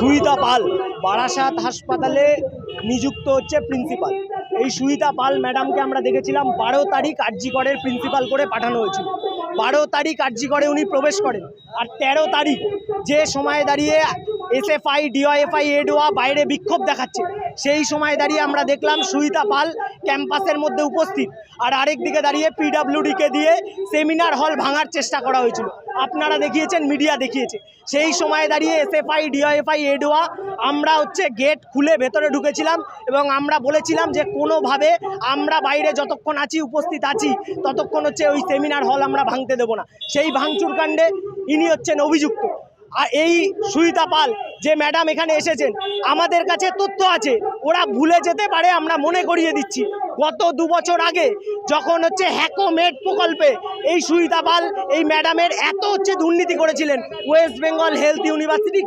সুইতা পাল বারাসাত হাসপাতালে নিযুক্ত হচ্ছে প্রিন্সিপাল। এই সুইতা পাল ম্যাডামকে আমরা দেখেছিলাম 12 তারিখ আরজিকরের প্রিন্সিপাল করে পাঠানো হয়েছিল। 12 তারিখ আরজিকরে উনি প্রবেশ করেন, আর 13 তারিখ যে সময়ে দাঁড়িয়ে এসএফআই ডিওয়াইএফআই এডোয়া বাইরে বিক্ষোভ দেখাচ্ছে, সেই সময় দাঁড়িয়ে আমরা দেখলাম সুইতা পাল ক্যাম্পাসের মধ্যে উপস্থিত, আর আরেক দিকে দাঁড়িয়ে পিডব্লিউডিকে দিয়ে সেমিনার হল ভাঙার চেষ্টা করা হয়েছিল। আপনারা দেখিয়েছেন, মিডিয়া দেখিয়েছে। সেই সময় দাঁড়িয়ে এসএফআই ডিওয়াইএফআই এডোয়া আমরা গেট খুলে ভেতরে ঢুকেছিলাম এবং আমরা বলেছিলাম যে কোনোভাবে আমরা বাইরে যতক্ষণ আছি, উপস্থিত আছি, ততক্ষণ ওই সেমিনার হল আমরা ভাঙতে দেব না। সেই ভাঙচুর কাণ্ডে ইনি হচ্ছেন অভিযুক্ত। আর এই সুইতা পাল যে ম্যাডাম এখানে এসেছেন, আমাদের কাছে তথ্য আছে, ওরা ভুলে যেতে পারে, আমরা মনে করিয়ে দিচ্ছি। গত 2 বছর আগে যখন হ্যাকোমেড প্রকল্পে এই সুইতা পাল এই ম্যাডামের এত দুর্নীতি করেছিলেন, ওয়েস্ট বেঙ্গল হেলথ ইউনিভার্সিটি